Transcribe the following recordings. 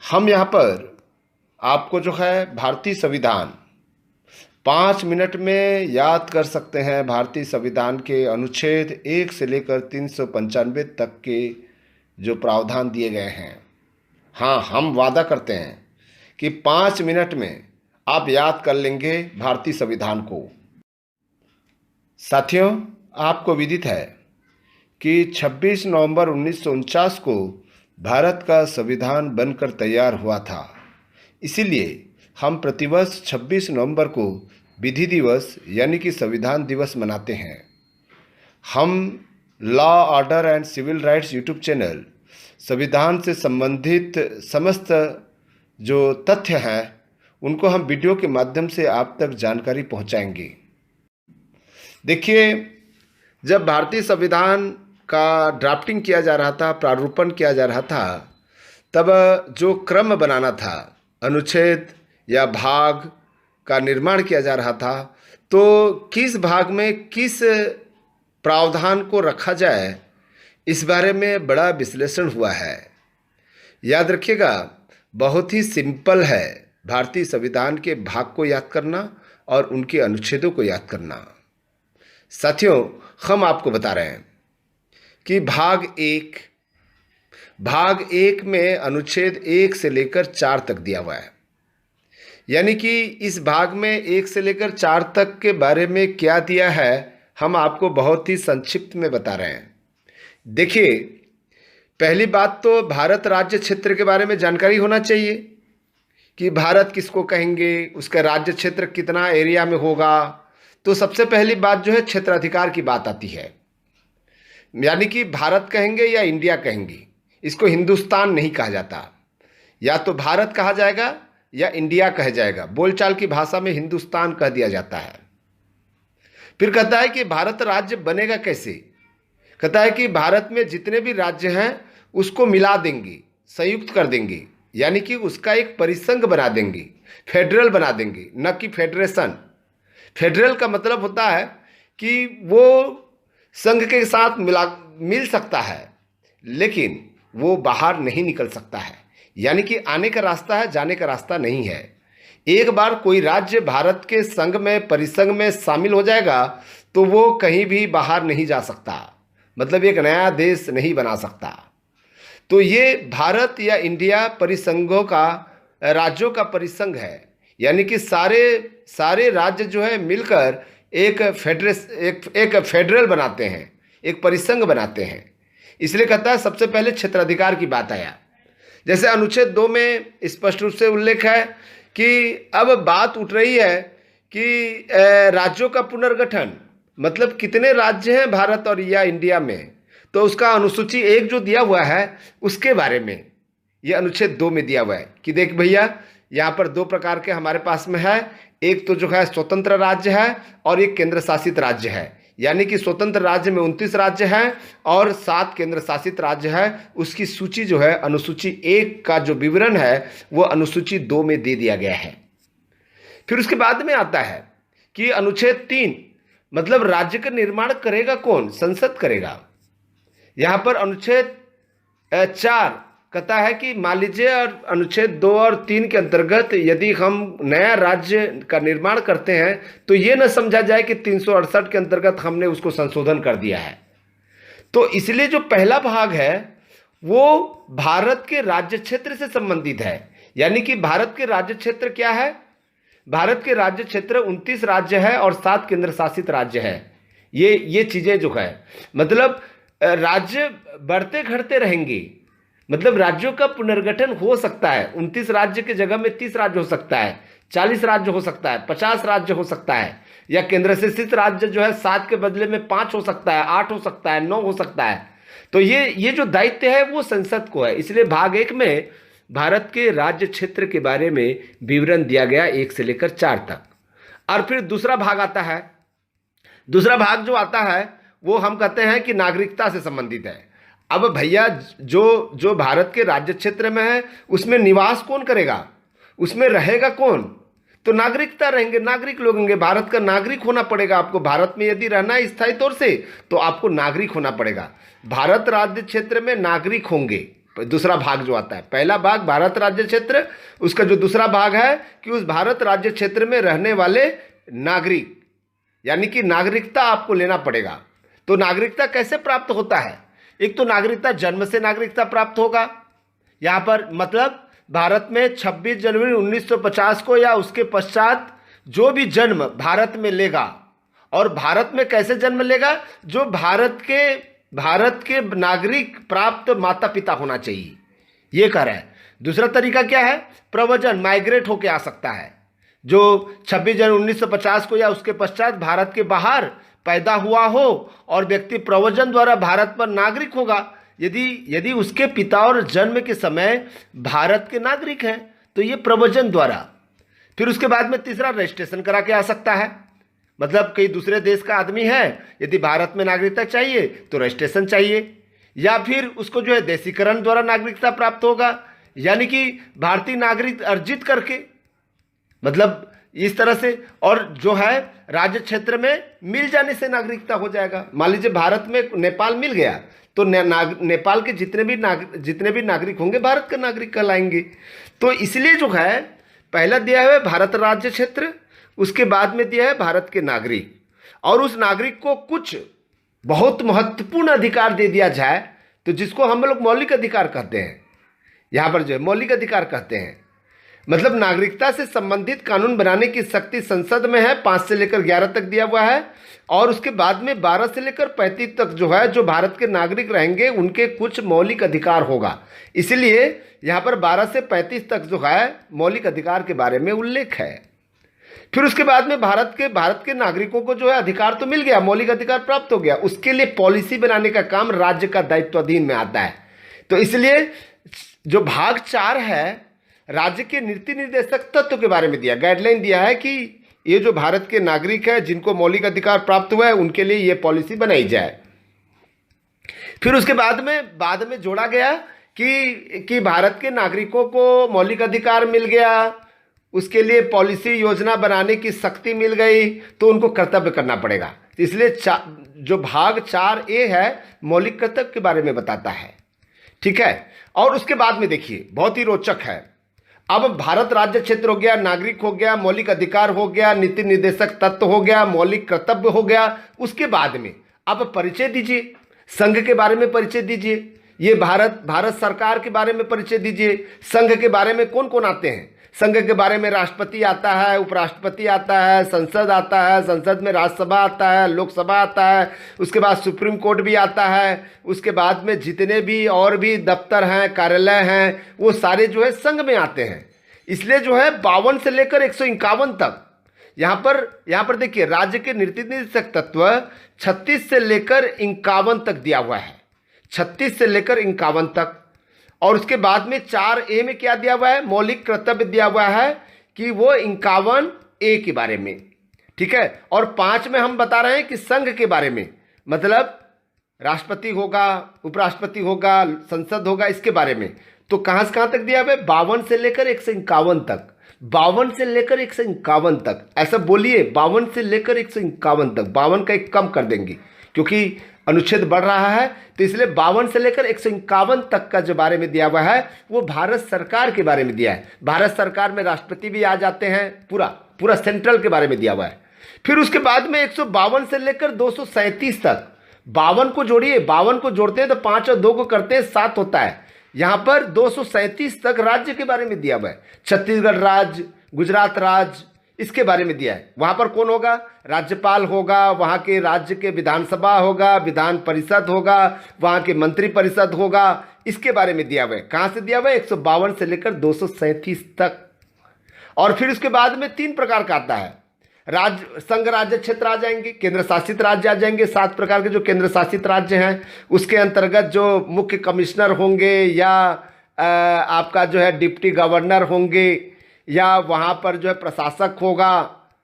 हम यहाँ पर आपको जो है भारतीय संविधान 5 मिनट में याद कर सकते हैं। भारतीय संविधान के अनुच्छेद 1 से लेकर 395 तक के जो प्रावधान दिए गए हैं। हाँ, हम वादा करते हैं कि 5 मिनट में आप याद कर लेंगे भारतीय संविधान को। साथियों, आपको विदित है कि 26 नवंबर 1949 को भारत का संविधान बनकर तैयार हुआ था। इसीलिए हम प्रतिवर्ष 26 नवंबर को विधि दिवस यानी कि संविधान दिवस मनाते हैं। हम law order and civil rights YouTube channel संविधान से संबंधित समस्त जो तथ्य हैं उनको हम वीडियो के माध्यम से आप तक जानकारी पहुंचाएंगे। देखिए, जब भारतीय संविधान का ड्राफ्टिंग किया जा रहा था, प्रारूपण किया जा रहा था, तब जो क्रम बनाना था, अनुच्छेद या भाग का निर्माण किया जा रहा था, तो किस भाग में किस प्रावधान को रखा जाए, इस बारे में बड़ा विश्लेषण हुआ है। याद रखिएगा, बहुत ही सिंपल है भारतीय संविधान के भाग को याद करना और उनके अनुच्छेदों को याद करना। साथियों, हम आपको बता रहे हैं कि भाग एक में अनुच्छेद 1 से लेकर 4 तक दिया हुआ है। यानी कि इस भाग में 1 से लेकर 4 तक के बारे में क्या दिया है, हम आपको बहुत ही संक्षिप्त में बता रहे हैं। देखिए, पहली बात तो भारत राज्य क्षेत्र के बारे में जानकारी होना चाहिए कि भारत किसको कहेंगे, उसका राज्य क्षेत्र कितना एरिया में होगा। तो सबसे पहली बात जो है क्षेत्राधिकार की बात आती है। यानी कि भारत कहेंगे या इंडिया कहेंगे, इसको हिंदुस्तान नहीं कहा जाता। या तो भारत कहा जाएगा या इंडिया कहा जाएगा। बोलचाल की भाषा में हिंदुस्तान कह दिया जाता है। फिर कहता है कि भारत राज्य बनेगा कैसे। कहता है कि भारत में जितने भी राज्य हैं उसको मिला देंगे, संयुक्त कर देंगे, यानी कि उसका एक परिसंघ बना देंगे, फेडरल बना देंगे, न कि फेडरेशन। फेडरल का मतलब होता है कि वो संघ के साथ मिल सकता है, लेकिन वो बाहर नहीं निकल सकता है। यानी कि आने का रास्ता है, जाने का रास्ता नहीं है। एक बार कोई राज्य भारत के संघ में, परिसंघ में शामिल हो जाएगा तो वो कहीं भी बाहर नहीं जा सकता, मतलब एक नया देश नहीं बना सकता। तो ये भारत या इंडिया परिसंघों का, राज्यों का परिसंघ है। यानी कि सारे राज्य जो है मिलकर एक फेडरल बनाते हैं, एक परिसंघ बनाते हैं। इसलिए कहता है सबसे पहले क्षेत्राधिकार की बात आया। जैसे अनुच्छेद 2 में स्पष्ट रूप से उल्लेख है कि अब बात उठ रही है कि राज्यों का पुनर्गठन, मतलब कितने राज्य हैं भारत और या इंडिया में, तो उसका अनुसूची 1 जो दिया हुआ है उसके बारे में ये अनुच्छेद 2 में दिया हुआ है कि देख भैया, यहाँ पर 2 प्रकार के हमारे पास में है। एक तो जो है स्वतंत्र राज्य है और एक केंद्र शासित राज्य है। यानी कि स्वतंत्र राज्य में 29 राज्य हैं और 7 केंद्र शासित राज्य है। उसकी सूची जो है, अनुसूची 1 का जो विवरण है वो अनुसूची 2 में दे दिया गया है। फिर उसके बाद में आता है कि अनुच्छेद 3, मतलब राज्य का निर्माण करेगा कौन, संसद करेगा। यहाँ पर अनुच्छेद 4 कहता है कि मान लीजिए अनुच्छेद 2 और 3 के अंतर्गत यदि हम नया राज्य का निर्माण करते हैं तो ये न समझा जाए कि 368 के अंतर्गत हमने उसको संशोधन कर दिया है। तो इसलिए जो पहला भाग है वो भारत के राज्य क्षेत्र से संबंधित है। यानी कि भारत के राज्य क्षेत्र क्या है, भारत के राज्य क्षेत्र 29 राज्य है और 7 केंद्र शासित राज्य है। ये चीजें जो है, मतलब राज्य बढ़ते घटते रहेंगे, मतलब राज्यों का पुनर्गठन हो सकता है। 29 राज्य के जगह में 30 राज्य हो सकता है, 40 राज्य हो सकता है, 50 राज्य हो सकता है, या केंद्र शासित राज्य जो है 7 के बदले में 5 हो सकता है, 8 हो सकता है, 9 हो सकता है। तो ये जो दायित्व है वो संसद को है। इसलिए भाग 1 में भारत के राज्य क्षेत्र के बारे में विवरण दिया गया 1 से लेकर 4 तक। और फिर दूसरा भाग आता है। दूसरा भाग जो आता है वो हम कहते हैं कि नागरिकता से संबंधित है। अब भैया, जो भारत के राज्य क्षेत्र में है उसमें निवास कौन करेगा, उसमें रहेगा कौन, तो नागरिकता रहेंगे, नागरिक लोग होंगे। भारत का नागरिक होना पड़ेगा आपको। भारत में यदि रहना है स्थायी तौर से तो आपको नागरिक होना पड़ेगा। भारत राज्य क्षेत्र में नागरिक होंगे, दूसरा भाग जो आता है, पहला भाग भारत राज्य क्षेत्र, उसका जो दूसरा भाग है कि उस भारत राज्य क्षेत्र में रहने वाले नागरिक, यानी कि नागरिकता आपको लेना पड़ेगा। तो नागरिकता कैसे प्राप्त होता है? एक तो नागरिकता जन्म से नागरिकता प्राप्त होगा। यहाँ पर मतलब भारत में 26 जनवरी 1950 को या उसके पश्चात जो भी जन्म भारत में लेगा, और भारत में कैसे जन्म लेगा? जो भारत के नागरिक प्राप्त माता पिता होना चाहिए, ये कह रहा है। दूसरा तरीका क्या है? प्रव्रजन, माइग्रेट होके आ सकता है। जो 26 जनवरी 1950 को या उसके पश्चात भारत के बाहर पैदा हुआ हो और व्यक्ति प्रव्रजन द्वारा भारत पर नागरिक होगा, यदि उसके पिता और जन्म के समय भारत के नागरिक हैं, तो ये प्रव्रजन द्वारा। फिर उसके बाद में तीसरा रजिस्ट्रेशन करा के आ सकता है, मतलब कई दूसरे देश का आदमी है, यदि भारत में नागरिकता चाहिए तो रजिस्ट्रेशन चाहिए, या फिर उसको जो है देशीकरण द्वारा नागरिकता प्राप्त होगा, यानी कि भारतीय नागरिक अर्जित करके, मतलब इस तरह से। और जो है राज्य क्षेत्र में मिल जाने से नागरिकता हो जाएगा। मान लीजिए भारत में नेपाल मिल गया तो नेपाल के जितने भी नागरिक होंगे भारत का नागरिक कहलाएंगे। तो इसलिए जो है पहला दिया है भारत राज्य क्षेत्र, उसके बाद में दिया है भारत के नागरिक, और उस नागरिक को कुछ बहुत महत्वपूर्ण अधिकार दे दिया जाए, तो जिसको हम लोग मौलिक अधिकार कहते हैं। यहाँ पर जो है मौलिक अधिकार कहते हैं, मतलब नागरिकता से संबंधित कानून बनाने की शक्ति संसद में है, 5 से लेकर 11 तक दिया हुआ है, और उसके बाद में 12 से लेकर 35 तक जो है जो भारत के नागरिक रहेंगे उनके कुछ मौलिक अधिकार होगा। इसलिए यहाँ पर 12 से 35 तक जो है मौलिक अधिकार के बारे में उल्लेख है। फिर उसके बाद में भारत के नागरिकों को जो है अधिकार तो मिल गया, मौलिक अधिकार प्राप्त हो गया, उसके लिए पॉलिसी बनाने का काम राज्य का दायित्वाधीन में आता है। तो इसलिए जो भाग 4 है राज्य के नीति निर्देशक तत्व के बारे में दिया, गाइडलाइन दिया है कि ये जो भारत के नागरिक है जिनको मौलिक अधिकार प्राप्त हुआ है उनके लिए ये पॉलिसी बनाई जाए। फिर उसके बाद में जोड़ा गया कि भारत के नागरिकों को मौलिक अधिकार मिल गया, उसके लिए पॉलिसी योजना बनाने की शक्ति मिल गई, तो उनको कर्तव्य करना पड़ेगा। इसलिए जो भाग 4A है मौलिक कर्तव्य के बारे में बताता है, ठीक है। और उसके बाद में देखिए बहुत ही रोचक है, अब भारत राज्य क्षेत्र हो गया, नागरिक हो गया, मौलिक अधिकार हो गया, नीति निर्देशक तत्व हो गया, मौलिक कर्तव्य हो गया। उसके बाद में अब परिचय दीजिए, संघ के बारे में परिचय दीजिए, ये भारत सरकार के बारे में परिचय दीजिए। संघ के बारे में कौन कौन आते हैं? संघ के बारे में राष्ट्रपति आता है, उपराष्ट्रपति आता है, संसद आता है, संसद में राज्यसभा आता है, लोकसभा आता है, उसके बाद सुप्रीम कोर्ट भी आता है, उसके बाद में जितने भी और भी दफ्तर हैं, कार्यालय हैं, वो सारे जो है संघ में आते हैं। इसलिए जो है 52 से लेकर 151 तक यहाँ पर देखिए राज्य के नीति निर्देशक तत्व 36 से लेकर 51 तक दिया हुआ है, 36 से लेकर 51 तक। और उसके बाद में 4A में क्या दिया हुआ है? मौलिक कर्तव्य दिया हुआ है कि वो 51A के बारे में, ठीक है। और 5 में हम बता रहे हैं कि संघ के बारे में, मतलब राष्ट्रपति होगा, उपराष्ट्रपति होगा, संसद होगा, इसके बारे में। तो कहाँ से कहाँ तक दिया हुआ है? 52 से लेकर 151 तक, 52 से लेकर 151 तक, ऐसा बोलिए 52 से लेकर 151 तक। 52 का एक कम कर देंगे क्योंकि अनुच्छेद बढ़ रहा है, तो इसलिए 52 से लेकर 151 तक का जो बारे में दिया हुआ है वो भारत सरकार के बारे में दिया है। भारत सरकार में राष्ट्रपति भी आ जाते हैं, पूरा सेंट्रल के बारे में दिया हुआ है। फिर उसके बाद में 152 से लेकर 237 तक, 52 को जोड़िए, 52 को जोड़ते हैं तो 5 और 2 को करते हैं 7 होता है। यहाँ पर 237 तक राज्य के बारे में दिया हुआ है। छत्तीसगढ़ राज्य, गुजरात राज्य, इसके बारे में दिया है। वहाँ पर कौन होगा? राज्यपाल होगा, वहाँ के राज्य के विधानसभा होगा, विधान परिषद होगा, वहाँ के मंत्री परिषद होगा, इसके बारे में दिया हुआ है। कहाँ से दिया हुआ है? 152 से लेकर 237 तक। और फिर उसके बाद में 3 प्रकार का आता है, राज्य, संघ राज्य क्षेत्र आ जाएंगे, केंद्र शासित राज्य आ जाएंगे। 7 प्रकार के जो केंद्र शासित राज्य हैं उसके अंतर्गत जो मुख्य कमिश्नर होंगे या आपका जो है डिप्टी गवर्नर होंगे या वहाँ पर जो है प्रशासक होगा,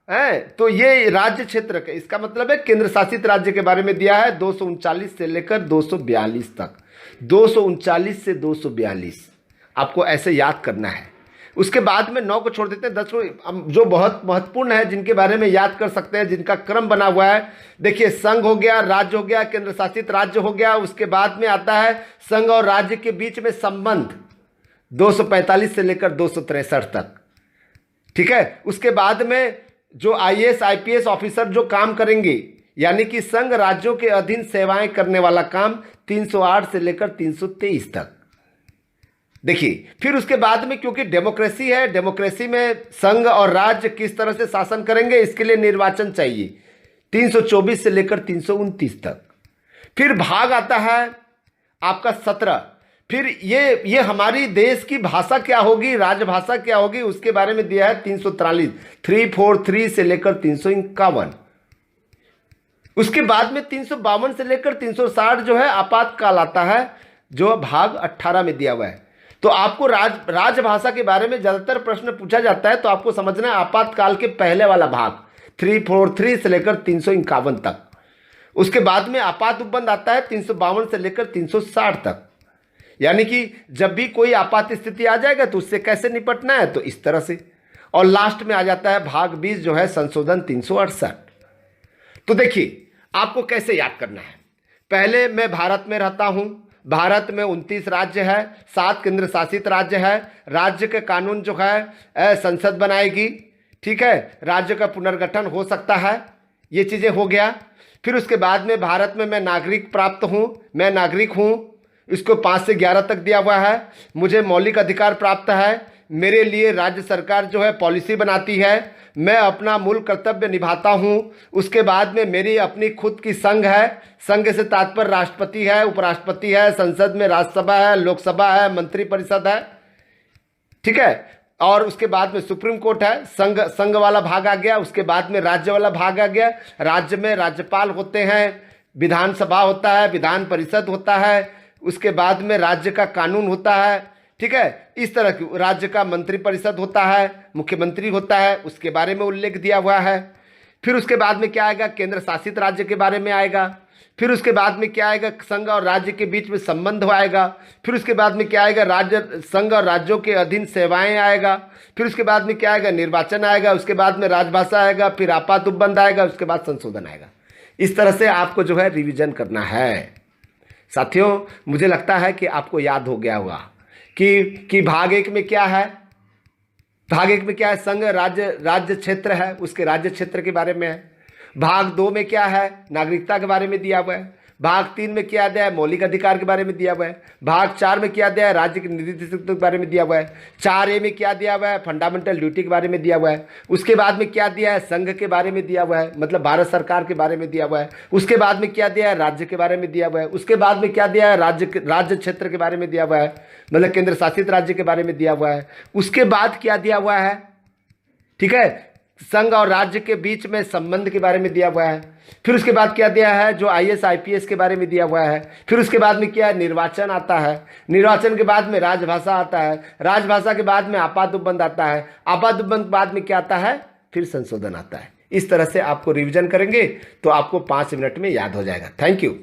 है, तो ये राज्य क्षेत्र का, इसका मतलब है केंद्र शासित राज्य के बारे में दिया है 239 से लेकर 242 तक। 239 से 242 आपको ऐसे याद करना है। उसके बाद में 9 को छोड़ देते हैं, 10 को जो बहुत महत्वपूर्ण है, जिनके बारे में याद कर सकते हैं, जिनका क्रम बना हुआ है। देखिए, संघ हो गया, राज्य हो गया, केंद्र शासित राज्य हो गया। उसके बाद में आता है संघ और राज्य के बीच में संबंध 245 से लेकर 263 तक। ठीक है। उसके बाद में जो आईएएस आईपीएस ऑफिसर जो काम करेंगे, यानी कि संघ राज्यों के अधीन सेवाएं करने वाला काम 308 से लेकर 323 तक। देखिए, फिर उसके बाद में क्योंकि डेमोक्रेसी है, डेमोक्रेसी में संघ और राज्य किस तरह से शासन करेंगे, इसके लिए निर्वाचन चाहिए 324 से लेकर 329 तक। फिर भाग आता है आपका 17। फिर ये हमारी देश की भाषा क्या होगी, राजभाषा क्या होगी, उसके बारे में दिया है 343, 343 से लेकर 351। उसके बाद में 352 से लेकर 360 जो है आपातकाल आता है, जो भाग 18 में दिया हुआ है। तो आपको राजभाषा के बारे में ज्यादातर प्रश्न पूछा जाता है, तो आपको समझना है आपातकाल के पहले वाला भाग 343 से लेकर 351 तक। उसके बाद में आपात उपबंध आता है 352 से लेकर 360 तक, यानी कि जब भी कोई आपात स्थिति आ जाएगा तो उससे कैसे निपटना है, तो इस तरह से। और लास्ट में आ जाता है भाग 20 जो है संशोधन 368। तो देखिए, आपको कैसे याद करना है। पहले मैं भारत में रहता हूं, भारत में 29 राज्य है, 7 केंद्र शासित राज्य है। राज्य के कानून जो है संसद बनाएगी। ठीक है, राज्य का पुनर्गठन हो सकता है, ये चीज़ें हो गया। फिर उसके बाद में भारत में मैं नागरिक प्राप्त हूँ, मैं नागरिक हूँ, इसको 5 से 11 तक दिया हुआ है। मुझे मौलिक अधिकार प्राप्त है, मेरे लिए राज्य सरकार जो है पॉलिसी बनाती है, मैं अपना मूल कर्तव्य निभाता हूँ। उसके बाद में मेरी अपनी खुद की संघ है, संघ से तात्पर्य राष्ट्रपति है, उपराष्ट्रपति है, संसद में राज्यसभा है, लोकसभा है, मंत्रिपरिषद है। ठीक है। और उसके बाद में सुप्रीम कोर्ट है, संघ वाला भाग आ गया। उसके बाद में राज्य वाला भाग आ गया। राज्य में राज्यपाल होते हैं, विधानसभा होता है, विधान परिषद होता है। उसके बाद में राज्य का कानून होता है। ठीक है, इस तरह की राज्य का मंत्रिपरिषद होता है, मुख्यमंत्री होता है, उसके बारे में उल्लेख दिया हुआ है। फिर उसके बाद में क्या आएगा, केंद्र शासित राज्य के बारे में आएगा। फिर उसके बाद में क्या आएगा, संघ और राज्य के बीच में संबंध आएगा। फिर उसके बाद में क्या आएगा, राज्य संघ और राज्यों के अधीन सेवाएं आएगा। फिर उसके बाद में क्या आएगा, निर्वाचन आएगा। उसके बाद में राजभाषा आएगा, फिर आपात उपबंध आएगा, उसके बाद संशोधन आएगा। इस तरह से आपको जो है रिविजन करना है। साथियों, मुझे लगता है कि आपको याद हो गया होगा कि भाग 1 में क्या है। भाग 1 में क्या है, संघ राज्य क्षेत्र है, उसके राज्य क्षेत्र के बारे में है। भाग 2 में क्या है, नागरिकता के बारे में दिया हुआ है। भाग 3 में क्या दिया है, मौलिक अधिकार के बारे में दिया हुआ है। भाग 4 में क्या दिया है, राज्य के निर्देशक के बारे में दिया हुआ है। 4A में क्या दिया हुआ है, फंडामेंटल ड्यूटी के बारे में दिया हुआ है। उसके बाद में क्या दिया है, संघ के बारे में दिया हुआ है, मतलब भारत सरकार के बारे में दिया हुआ है। उसके बाद में क्या दिया है, राज्य के बारे में दिया हुआ है। उसके बाद में क्या दिया है, राज्य क्षेत्र के बारे में दिया हुआ है, मतलब केंद्र शासित राज्य के बारे में दिया हुआ है। उसके बाद क्या दिया हुआ है, ठीक है, संघ और राज्य के बीच में संबंध के बारे में दिया हुआ है। फिर उसके बाद क्या दिया है, जो आईएएस आईपीएस के बारे में दिया हुआ है। फिर उसके बाद में क्या है, निर्वाचन आता है। निर्वाचन के बाद में राजभाषा आता है। राजभाषा के बाद में आपात उपबंध आता है। आपात उपबंध के बाद में क्या आता है, फिर संशोधन आता है। इस तरह से आपको रिवीजन करेंगे तो आपको 5 मिनट में याद हो जाएगा। Thank you.